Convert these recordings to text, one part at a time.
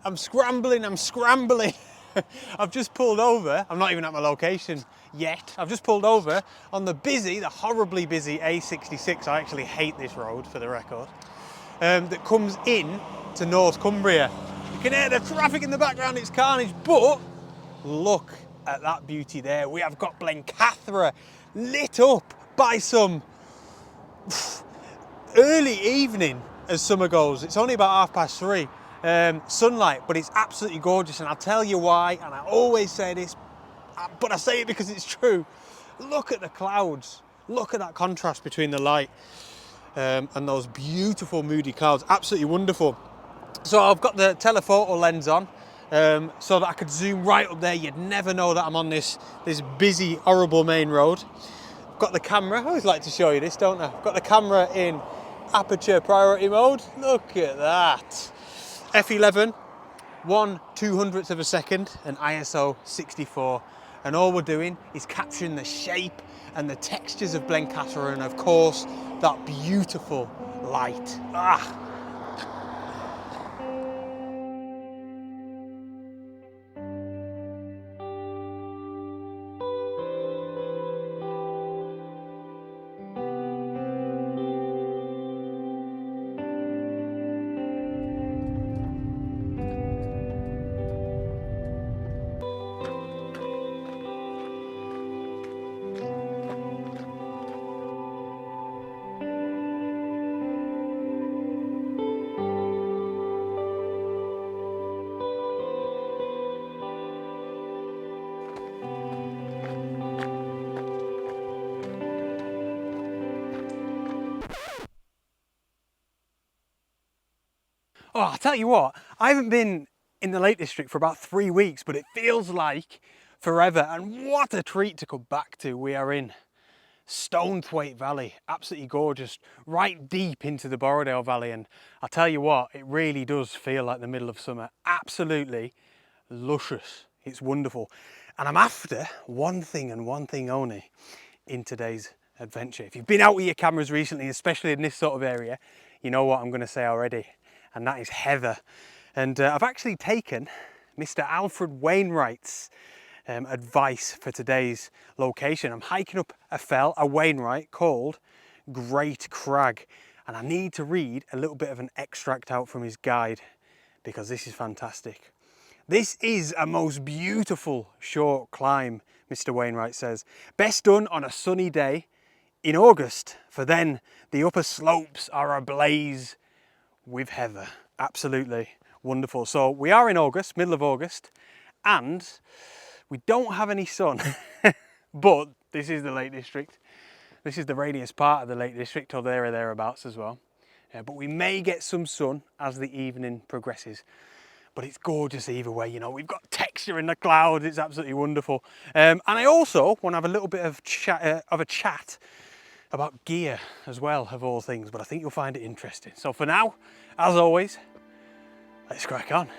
I'm scrambling. I've just pulled over. I'm not even at my location yet. I've just pulled over on the horribly busy A66. I actually hate this road, for the record, that comes in to North Cumbria. You can hear the traffic in the background, it's carnage, but look at that beauty there. We have got Blencathra lit up by some early evening, as summer goes. It's only about 3:30. Sunlight, but it's absolutely gorgeous, and I'll tell you why, and I always say this, but I say it because it's true. Look at the clouds, look at that contrast between the light and those beautiful moody clouds, absolutely wonderful. So I've got the telephoto lens on so that I could zoom right up there. You'd never know that I'm on this busy, horrible main road. I've got the camera, I always like to show you this, don't I? I've got the camera in aperture priority mode, look at that. F11, 1/200th of a second, and ISO 64. And all we're doing is capturing the shape and the textures of Blencathra, and of course, that beautiful light. Oh, I'll tell you what, I haven't been in the Lake District for about 3 weeks, but it feels like forever. And what a treat to come back to. We are in Stonethwaite Valley, absolutely gorgeous, right deep into the Borrowdale Valley. And I'll tell you what, it really does feel like the middle of summer. Absolutely luscious. It's wonderful. And I'm after one thing and one thing only in today's adventure. If you've been out with your cameras recently, especially in this sort of area, you know what I'm going to say already. And that is heather. And I've actually taken Mr. Alfred Wainwright's advice for today's location. I'm hiking up a Wainwright called Great Crag, and I need to read a little bit of an extract out from his guide because this is fantastic. This is a most beautiful short climb, Mr. Wainwright says. Best done on a sunny day in August, for then the upper slopes are ablaze with heather. Absolutely wonderful. So we are in August, middle of August, and we don't have any sun, but this is the Lake District. This is the rainiest part of the Lake District, or there or thereabouts as well. But we may get some sun as the evening progresses. But it's gorgeous either way, you know, we've got texture in the clouds, it's absolutely wonderful. And I also want to have a little bit of a chat about gear as well, of all things, but I think you'll find it interesting. So for now, as always, let's crack on.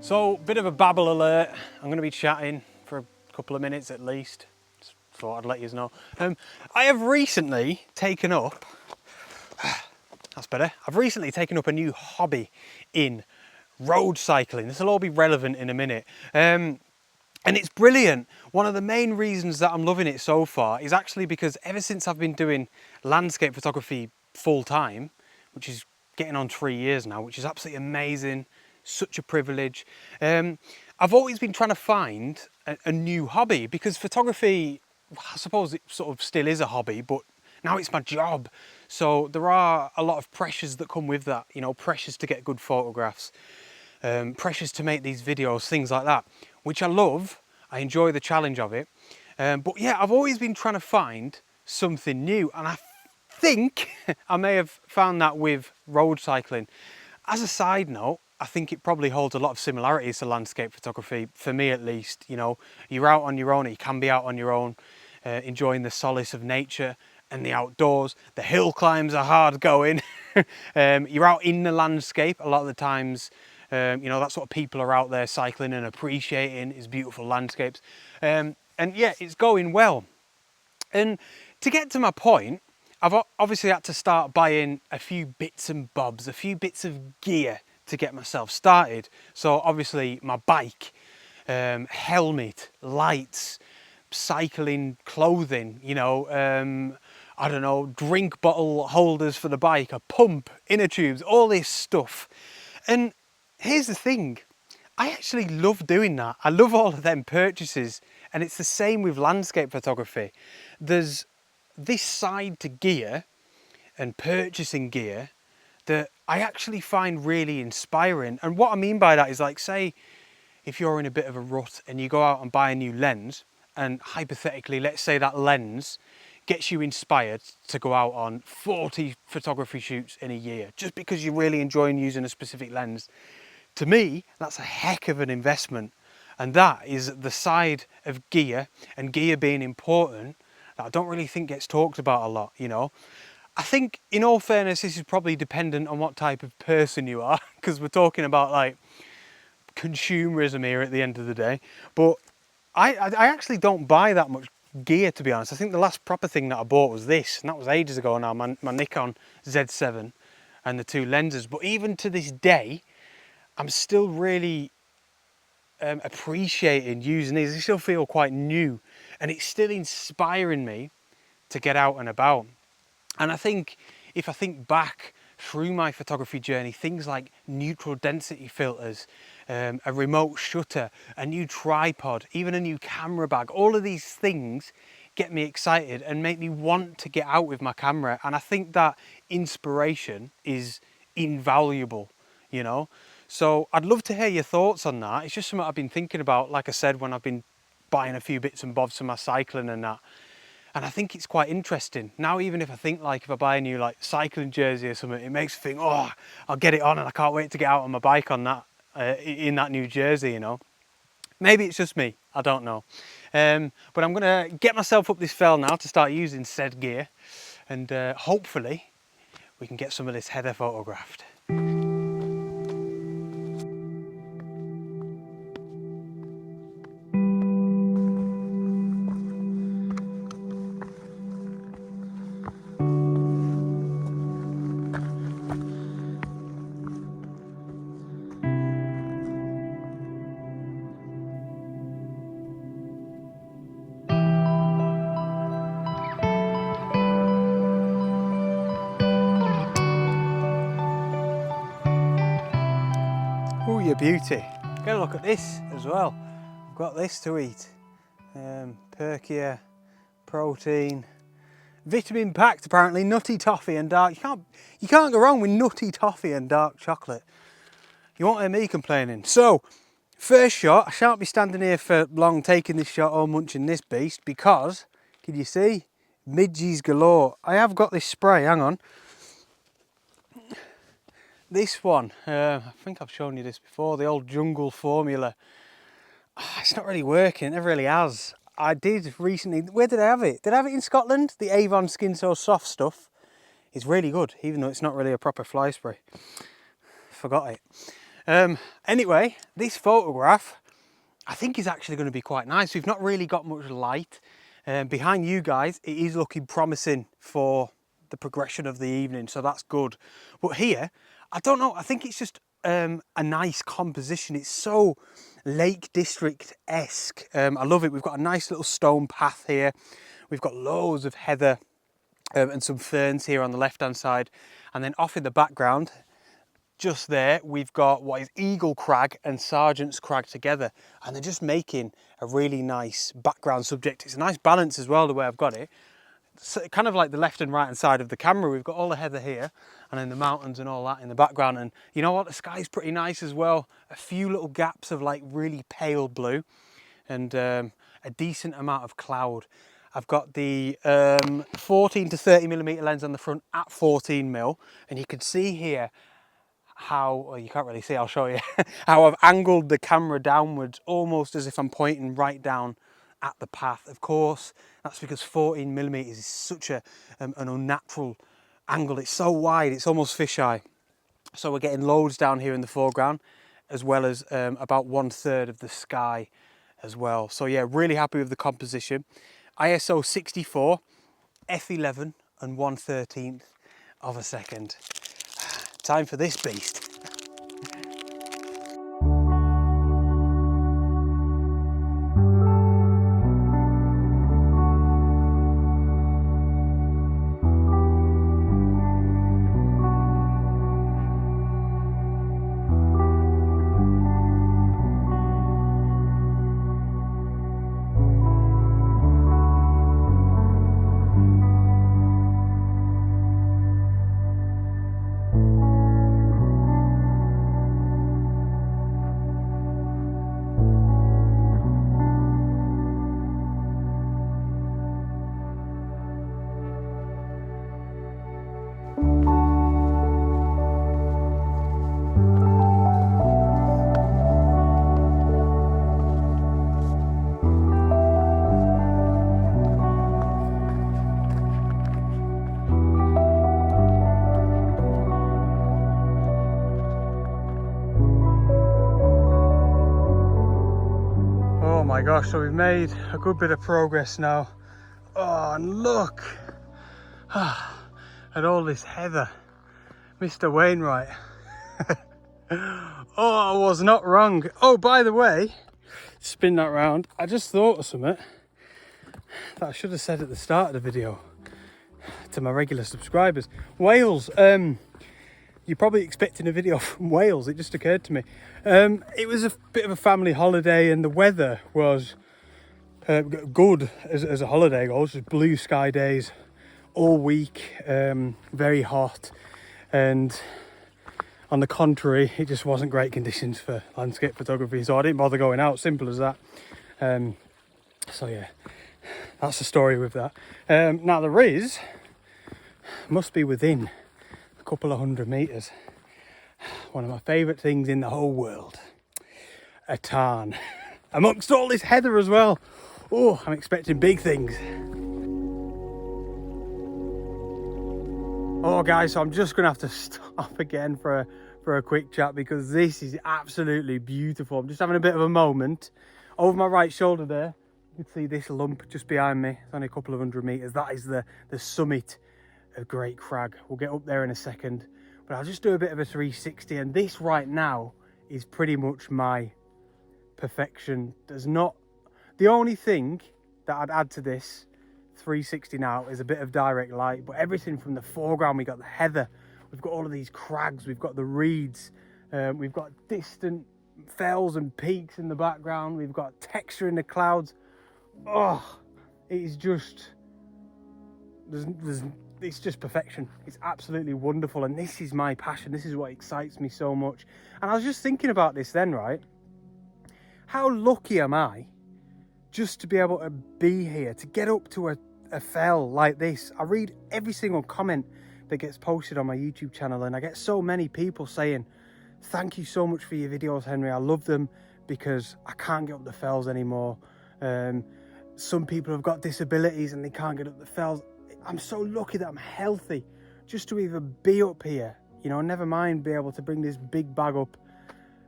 So, bit of a babble alert. I'm going to be chatting for a couple of minutes at least. Just thought I'd let you know. I have recently taken up, that's better. I've recently taken up a new hobby in road cycling. This will all be relevant in a minute. And it's brilliant. One of the main reasons that I'm loving it so far is actually because ever since I've been doing landscape photography full time, which is getting on 3 years now, which is absolutely amazing. Such a privilege. I've always been trying to find a new hobby, because photography, I suppose it sort of still is a hobby, but now it's my job. So there are a lot of pressures that come with that, you know, pressures to get good photographs, pressures to make these videos, things like that, which I love. I enjoy the challenge of it. But yeah, I've always been trying to find something new, and I think I may have found that with road cycling. As a side note, I think it probably holds a lot of similarities to landscape photography, for me at least. You know, you're out on your own, you can be out on your own, enjoying the solace of nature and the outdoors. The hill climbs are hard going. You're out in the landscape a lot of the times. You know, that's what people are out there cycling and appreciating, is beautiful landscapes. And yeah, it's going well. And to get to my point, I've obviously had to start buying a few bits and bobs, a few bits of gear to get myself started. So obviously my bike, helmet, lights, cycling clothing, you know, I don't know, drink bottle holders for the bike, a pump, inner tubes, all this stuff. And here's the thing, I actually love doing that. I love all of them purchases, and it's the same with landscape photography. There's this side to gear and purchasing gear that I actually find really inspiring. And what I mean by that is, like, say if you're in a bit of a rut and you go out and buy a new lens, and hypothetically, let's say that lens gets you inspired to go out on 40 photography shoots in a year, just because you're really enjoying using a specific lens. To me, that's a heck of an investment. And that is the side of gear, and gear being important, that I don't really think gets talked about a lot, you know. I think, in all fairness, this is probably dependent on what type of person you are, because we're talking about like consumerism here at the end of the day. But I actually don't buy that much gear, to be honest. I think the last proper thing that I bought was this, and that was ages ago now, my Nikon Z7 and the 2 lenses. But even to this day, I'm still really appreciating using these. They still feel quite new, and it's still inspiring me to get out and about. And I think, if I think back through my photography journey, things like neutral density filters, a remote shutter, a new tripod, even a new camera bag, all of these things get me excited and make me want to get out with my camera. And I think that inspiration is invaluable, you know. So I'd love to hear your thoughts on that. It's just something I've been thinking about, like I said, when I've been buying a few bits and bobs for my cycling and that. And I think it's quite interesting. Now, even if I think, like, if I buy a new like cycling jersey or something, it makes me think, oh, I'll get it on and I can't wait to get out on my bike on that, in that new jersey, you know. Maybe it's just me, I don't know. But I'm gonna get myself up this fell now to start using said gear, and hopefully we can get some of this heather photographed. Oh, you beauty. Get a look at this as well. I've got this to eat. Perkia, protein, vitamin packed apparently, nutty toffee and dark. You can't go wrong with nutty toffee and dark chocolate. You won't hear me complaining. So, first shot, I shan't be standing here for long taking this shot or munching this beast, because, can you see? Midges galore. I have got this spray, hang on. This one, I think I've shown you this before, the old jungle formula. It's not really working, it never really has. I did recently, where did I have it? Did I have it in Scotland? The Avon Skin So Soft stuff. It's really good, even though it's not really a proper fly spray. Forgot it. Anyway, this photograph, I think is actually going to be quite nice. We've not really got much light. Behind you guys, it is looking promising for the progression of the evening, so that's good. But here, I don't know, I think it's just a nice composition. It's so Lake District-esque. I love it. We've got a nice little stone path here. We've got loads of heather and some ferns here on the left-hand side. And then off in the background, just there, we've got what is Eagle Crag and Sergeant's Crag together. And they're just making a really nice background subject. It's a nice balance as well, the way I've got it. So kind of like the left and right hand side of the camera, we've got all the heather here and then the mountains and all that in the background. And you know what, the sky's pretty nice as well. A few little gaps of like really pale blue and a decent amount of cloud. I've got the 14 to 30 millimeter lens on the front at 14 mil, and you can see here how, well, you can't really see, I'll show you, how I've angled the camera downwards, almost as if I'm pointing right down at the path. Of course, that's because 14mm is such an unnatural angle. It's so wide, it's almost fisheye. So we're getting loads down here in the foreground, as well as about 1/3 of the sky as well. So yeah, really happy with the composition. ISO 64, f11 and 1/13 of a second. Time for this beast. Oh my gosh, so we've made a good bit of progress now. Oh, and look at all this heather. Mr. Wainwright. Oh, I was not wrong. Oh, by the way, spin that round. I just thought of something that I should have said at the start of the video to my regular subscribers. Wales, you're probably expecting a video from Wales. It just occurred to me. It was a bit of a family holiday and the weather was good as a holiday goes. Just blue sky days all week, very hot, and on the contrary, it just wasn't great conditions for landscape photography, so I didn't bother going out, simple as that. So yeah, that's the story with that. Now there is, must be within a couple of 100 meters, one of my favorite things in the whole world, a tarn, amongst all this heather as well. Oh, I'm expecting big things. Oh guys, so I'm just gonna have to stop again for a quick chat because this is absolutely beautiful. I'm just having a bit of a moment. Over my right shoulder there, you can see this lump just behind me. It's only a couple of 100 meters. That is the summit of Great Crag. We'll get up there in a second, but I'll just do a bit of a 360, and this right now is pretty much my perfection. There's not, the only thing that I'd add to this 360 now is a bit of direct light, but everything from the foreground, we got the heather, we've got all of these crags, we've got the reeds, we've got distant fells and peaks in the background, we've got texture in the clouds. Oh, it is just, it's just perfection. It's absolutely wonderful, and this is my passion. This is what excites me so much. And I was just thinking about this then, right? How lucky am I just to be able to be here, to get up to a fell like this. I read every single comment that gets posted on my YouTube channel, and I get so many people saying, thank you so much for your videos, Henry. I love them because I can't get up the fells anymore. Some people have got disabilities and they can't get up the fells. I'm so lucky that I'm healthy just to even be up here, you know, never mind be able to bring this big bag up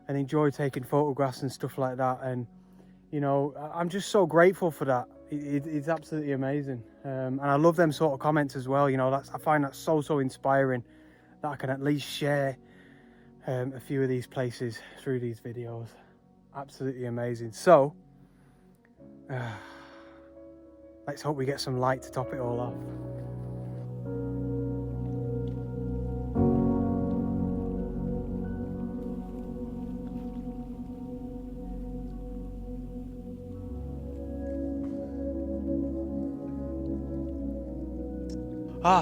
and enjoy taking photographs and stuff like that. And you know, I'm just so grateful for that. It's absolutely amazing. And I love them sort of comments as well. You know, I find that so inspiring that I can at least share a few of these places through these videos. Absolutely amazing. So, let's hope we get some light to top it all off.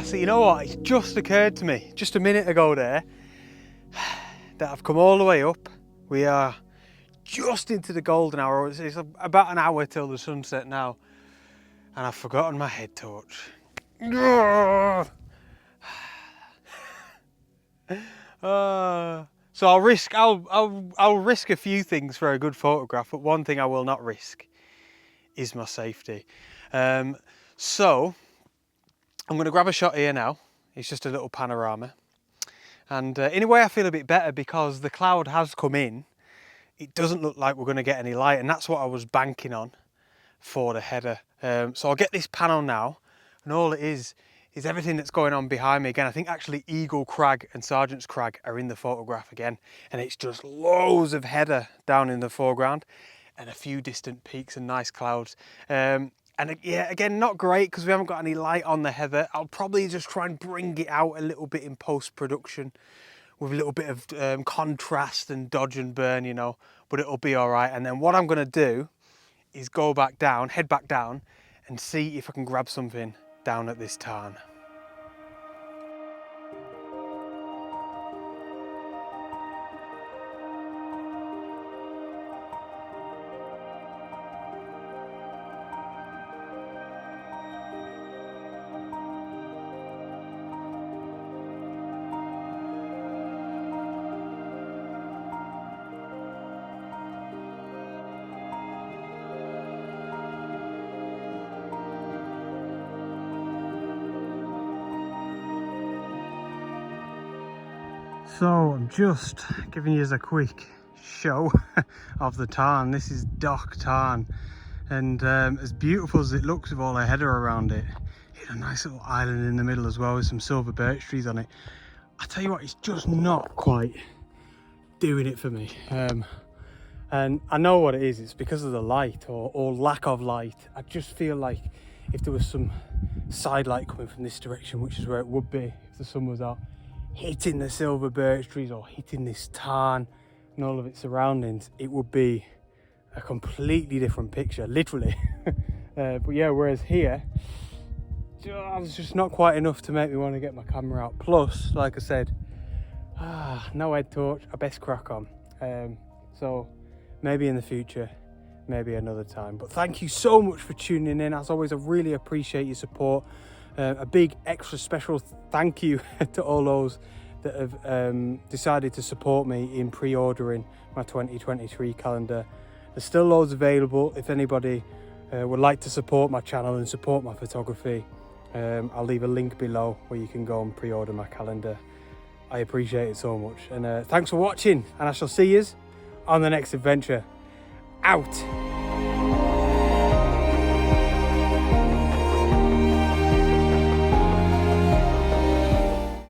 So you know what, it's just occurred to me just a minute ago there that I've come all the way up. We are just into the golden hour. It's about an hour till the sunset now, and I've forgotten my head torch. So I'll risk a few things for a good photograph, but one thing I will not risk is my safety. So I'm going to grab a shot here now. It's just a little panorama. And in a way I feel a bit better because the cloud has come in. It doesn't look like we're going to get any light, and that's what I was banking on for the header. So I'll get this panel now, and all it is everything that's going on behind me again. I think actually Eagle Crag and Sergeant's Crag are in the photograph again, and it's just loads of header down in the foreground and a few distant peaks and nice clouds. And yeah, again, not great because we haven't got any light on the heather. I'll probably just try and bring it out a little bit in post-production with a little bit of contrast and dodge and burn, you know, but it'll be all right. And then what I'm gonna do is go back down, head back down, and see if I can grab something down at this tarn. So I'm just giving you a quick show of the tarn. This is Dock Tarn, and as beautiful as it looks with all the header around it, it's a nice little island in the middle as well with some silver birch trees on it. I tell you what, it's just not quite doing it for me. And I know what it is. It's because of the light or lack of light. I just feel like if there was some side light coming from this direction, which is where it would be if the sun was out, hitting the silver birch trees or hitting this tarn and all of its surroundings, it would be a completely different picture, literally. But yeah, whereas here, it's just not quite enough to make me want to get my camera out. Plus, like I said, no head torch, I best crack on. So maybe in the future, maybe another time. But thank you so much for tuning in. As always, I really appreciate your support. A big extra special thank you to all those that have decided to support me in pre-ordering my 2023 calendar. There's still loads available if anybody would like to support my channel and support my photography. I'll leave a link below where you can go and pre-order my calendar. I appreciate it so much, and thanks for watching, and I shall see you on the next adventure. Out.